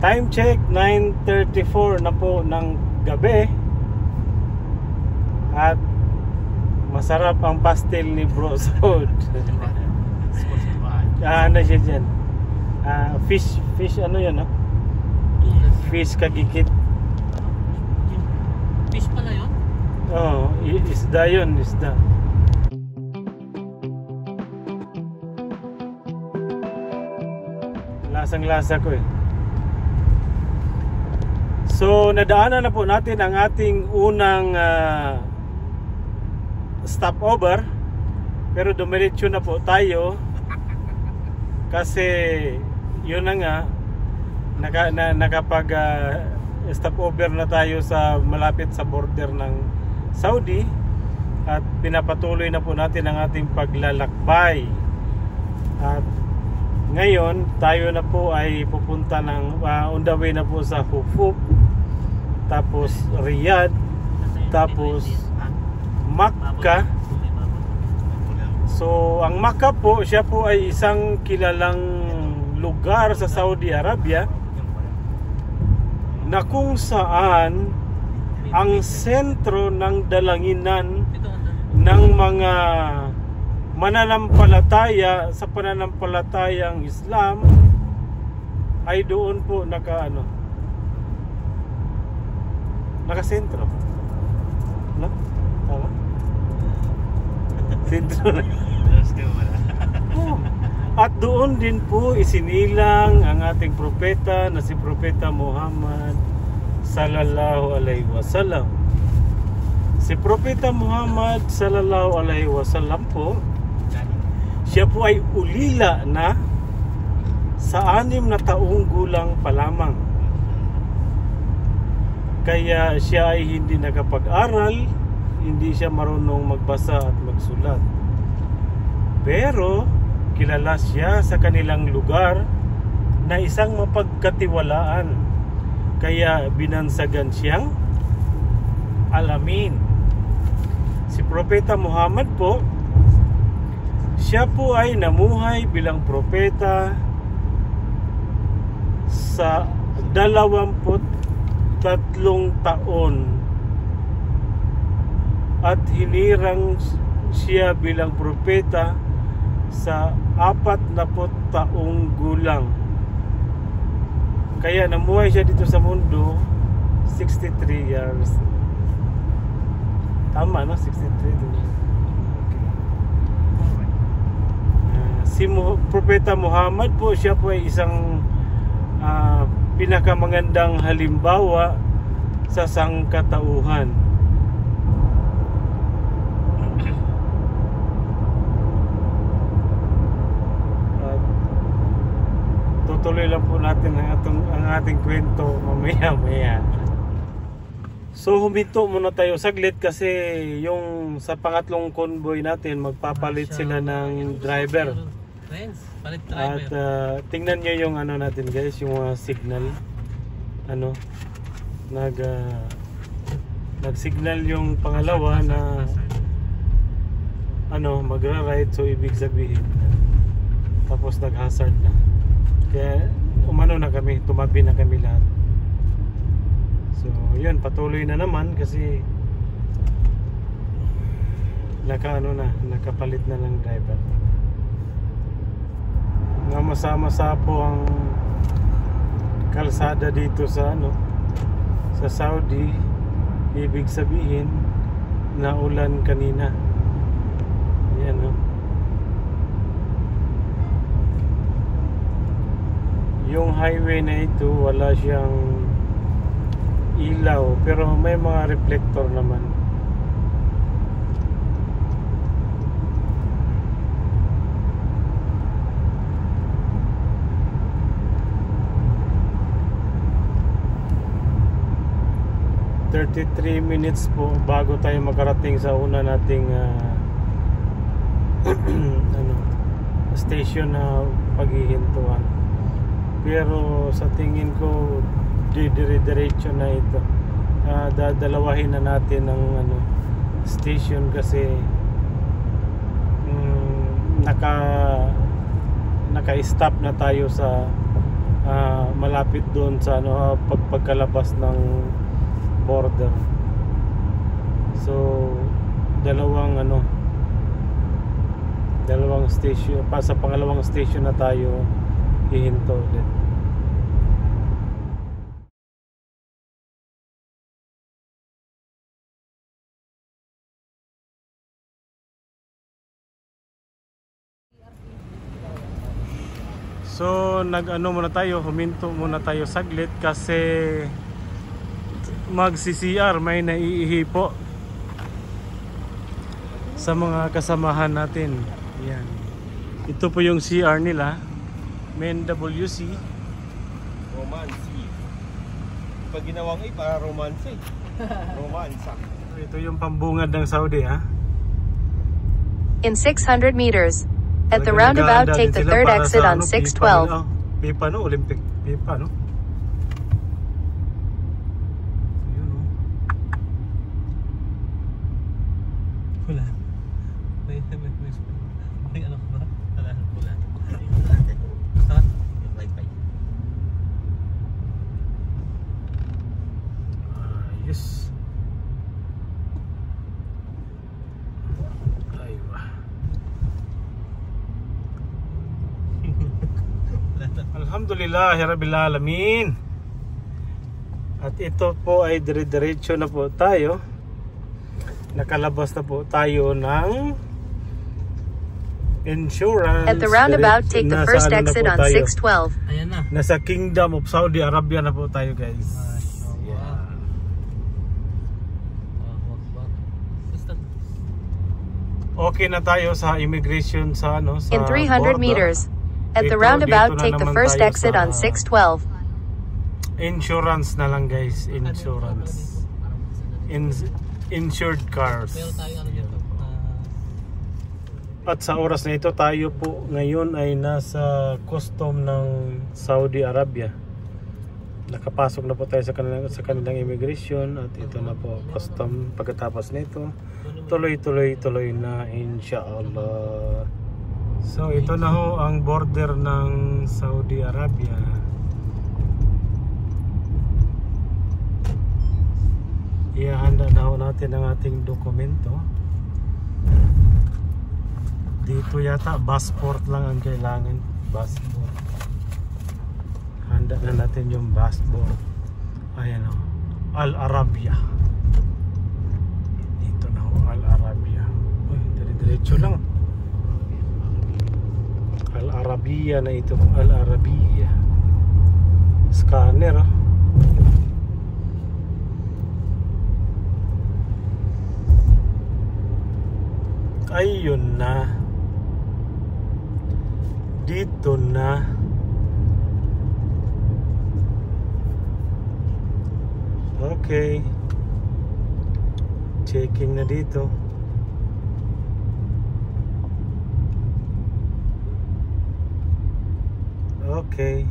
Time check 9:34 na po ng gabi. At masarap ang pastel ni Bro Sod. Ano siya dyan? Fish ano yun, no? Fish kagikit. Fish pala yun? Oo, isda yun, isda. Lasang-lasa ko eh. So, nadaanan na po natin ang ating unang stopover. Pero dumiretso na po tayo. Kasi, yun na nga, nakapag stopover na tayo sa malapit sa border ng Saudi. At pinapatuloy na po natin ang ating paglalakbay. At ngayon, tayo na po ay pupunta ng on the way na po sa Hufuk, tapos Riyadh, tapos Makkah. So, ang Makkah po, siya po ay isang kilalang lugar sa Saudi Arabia na kung saan ang sentro ng dalanginan ng mga mananampalataya sa pananampalatayang Islam ay doon po nakasentro. No? Tama? Sentro na. At doon din po isinilang ang ating propeta na si Propeta Muhammad sallallahu alaihi wasallam. Si Propeta Muhammad sallallahu alaihi wasallam po, siya po ay ulila na sa 6 na taong gulang pa lamang. Kaya siya ay hindi nakapag-aral, hindi siya marunong magbasa at magsulat. Pero kilala siya sa kanilang lugar na isang mapagkatiwalaan. Kaya binansagan siyang Al-Amin. Si Propeta Muhammad po, siya po ay namuhay bilang propeta sa 23 taon at hinirang siya bilang propeta sa 40 taong gulang. Kaya namuhay siya dito sa mundo 63 years. Tama, no? 63 years. Si Propeta Muhammad po, siya po ay isang pinakamagandang halimbawa sa sangkatauhan. At tutuloy lang po natin ang ating kwento mamaya-maya. So huminto muna tayo saglit kasi yung sa pangatlong convoy natin magpapalit sila ng driver. At tingnan nyo yung natin guys, yung signal. Nag-signal yung pangalawa na magra-right, so ibig sabihin tapos nag-hazard na. Kaya na kami, tumabi na kami lahat. So yun, patuloy na naman kasi nakapalit na ng driver. Masama-sama po ang kalsada dito sa sa Saudi. Ibig sabihin na ulan kanina. Ayan, no? Yung highway na ito wala siyang ilaw pero may mga reflector naman. $33 minutes po bago tayo makarating sa una nating station na paghihintuan. Pero sa tingin ko dire-diretso na ito. Dadalawahin na natin ang station kasi naka-stop na tayo sa malapit doon sa ano, pagkalabas ng border. So dalawang station, sa pangalawang station na tayo hihinto ulit. So huminto muna tayo saglit kasi mag-CCR, may naiihi po sa mga kasamahan natin. Yan. Ito po yung CR nila, main WC. Romance. Pag ginawang para romance romansa. Ito yung pambungad ng Saudi, ha. In 600 meters. At the roundabout, take the third exit on 612. Pipa, no? Olympic pipa, no? Yun, no? Wala. May ano ba? Wala. Basta yung wifi. Yes. Aywa. Alhamdulillah, Rabbil Alamin. At ito po ay dire-diretso na po tayo. Nakalabas na po tayo ng insurance. At the roundabout, take the first exit on 612. Ayan na. Nasa Kingdom of Saudi Arabia na po tayo, guys. Okay na tayo sa immigration sa sa In 300 border. Meters. At the Dito roundabout, na take the naman first tayo exit sa on 612. Insurance na lang, guys. Insurance. Insured cars. At sa oras na ito, tayo po ngayon ay nasa custom ng Saudi Arabia. Nakapasok na po tayo sa kanilang immigration. At ito na po custom. Pagkatapos nito, tuloy na, inshallah. So ito na ho ang border ng Saudi Arabia. Ihahanda na ho natin ang ating dokumento. Dito yata passport lang ang kailangan. Passport. Handa na natin yung passport. Ayan ho, Al Arabia. Dito na ho, Al Arabia. Uy, dire-diretso lang. Al Arabia na ito. Al Arabia. Scanner, ayun na. Dito na. Okay. Checking na dito. Okay.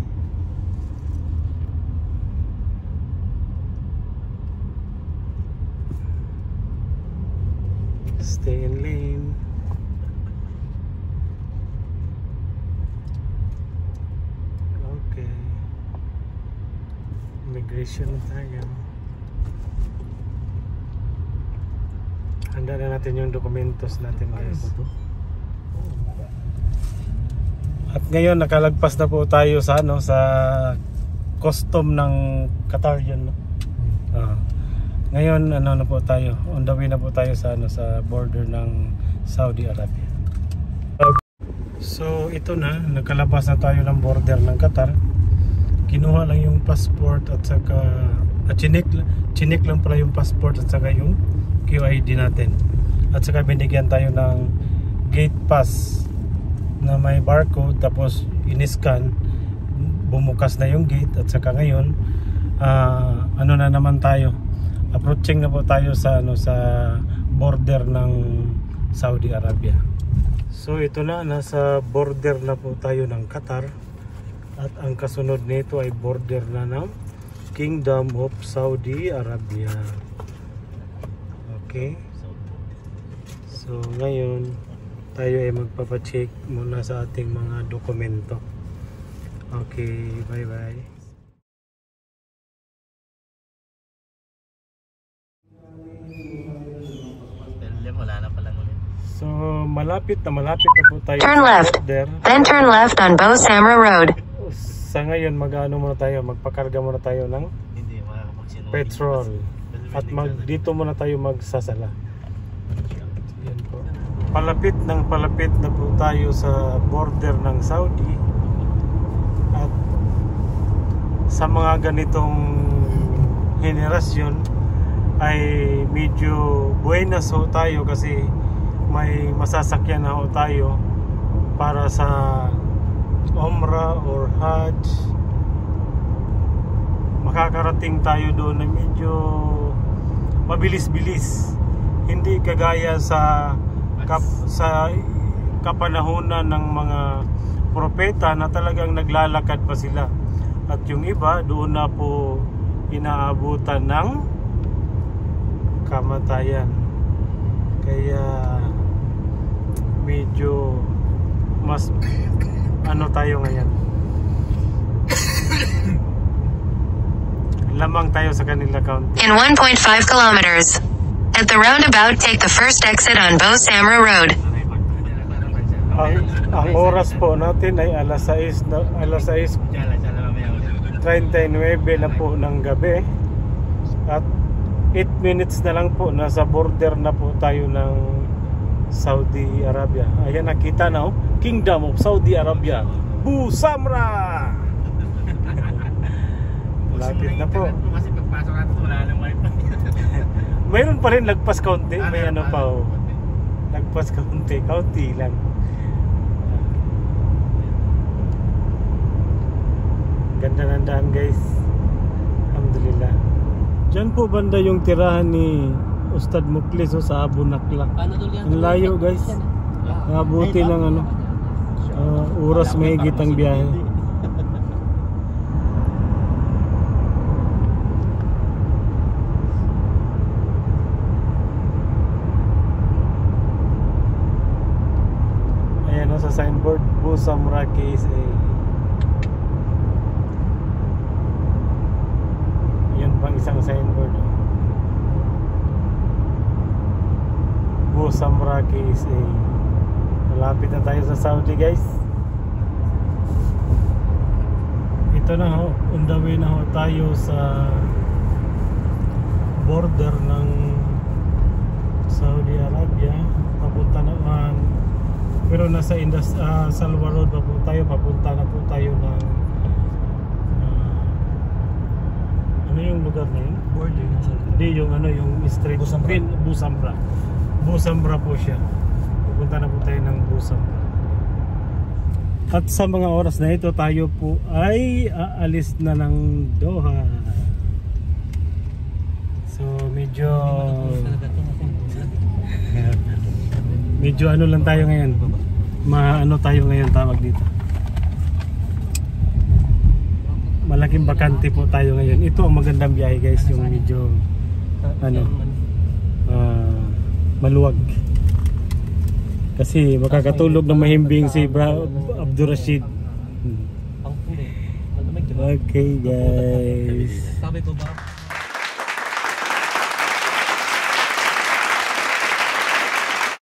Stay in lane. Okay. Immigration tayo. Handa na natin yung dokumentos natin, guys. At ngayon nakalagpas na po tayo sa sa custom ng Qatar yun, no? Ngayon na po tayo, on the way na po tayo sa sa border ng Saudi Arabia. So ito na, nakalabas na tayo ng border ng Qatar. Kinuha lang yung passport at saka chinik lang pala yung passport at saka yung QID natin. At saka binigyan tayo ng gate pass na may barcode, tapos in-scan, bumukas na yung gate. At saka ngayon na naman tayo, approaching na po tayo sa sa border ng Saudi Arabia. So ito na, nasa border na po tayo ng Qatar. At ang kasunod nito ay border na ng Kingdom of Saudi Arabia. Okay. So ngayon tayo ay magpapacheck muna sa ating mga dokumento. Okay, bye bye. So malapit na po tayo Turn sa left. border. Then turn left on Bo Samra Road. Sa ngayon mag-ano muna tayo, magpakarga muna tayo ng Hindi, makakapagsinungaling. petrol. At dito muna tayo magsasala. Yan po. Palapit na po tayo sa border ng Saudi. At sa mga ganitong henerasyon ay medyo buenas ho tayo kasi may masasakyan na ho tayo para sa Umrah or Hajj. Makakarating tayo doon na medyo mabilis-bilis, hindi kagaya sa kapanahunan ng mga propeta na talagang naglalakad pa sila, at yung iba doon na po inaabutan ng kamatayan. Kaya medyo mas ano tayo ngayon, lamang tayo sa kanila county. In 1.5 kilometers. At the roundabout, take the first exit on Bo Samra Road. Ang oras po natin ay alas 6:39 na po ng gabi, at 8 minutes na lang po nasa border na po tayo ng Saudi Arabia. Ayan, nakita na, oh, Kingdom of Saudi Arabia, Bu Samra. Lapit na po. Kasi pagpasok natin wala nang wifi. Mayroon pa rin lagpas kaunti, may ano pa, oh. Lagpas kaunti lang. Ganda ng daan, guys. Alhamdulillah. Diyan po banda yung tirahan ni Ustad Muklis, oh, sa Abu Nakla. Ang layo, guys. Nabuti ng ano, oras mahigit ang biyahe. Ayan, sa signboard, Bu Samra KSA. Yan pang isang signboard, oh. Bu Samra KSA. Malapit na tayo sa Saudi, guys. Ito na ho, on the way na ho tayo sa border ng Saudi Arabia. Papunta naman, pero nasa Salwa Road pa po tayo. Papunta na po tayo ng ano yung lugar na yun? Border. Hindi, yung ano, yung street. Bu Samra. Bu Samra po siya. Pupunta na po tayo ng Bu Samra. At sa mga oras na ito, tayo po ay aalis na ng Doha. So medyo ano lang tayo ngayon. Ano tayo ngayon tawag dito? Malaking bakante po tayo ngayon. Ito ang magandang biyahe, guys, yung medyo ano, maluwag. Kasi makakatulog ng mahimbing si Abdul Rashid. Okay, guys. Sabi ko ba?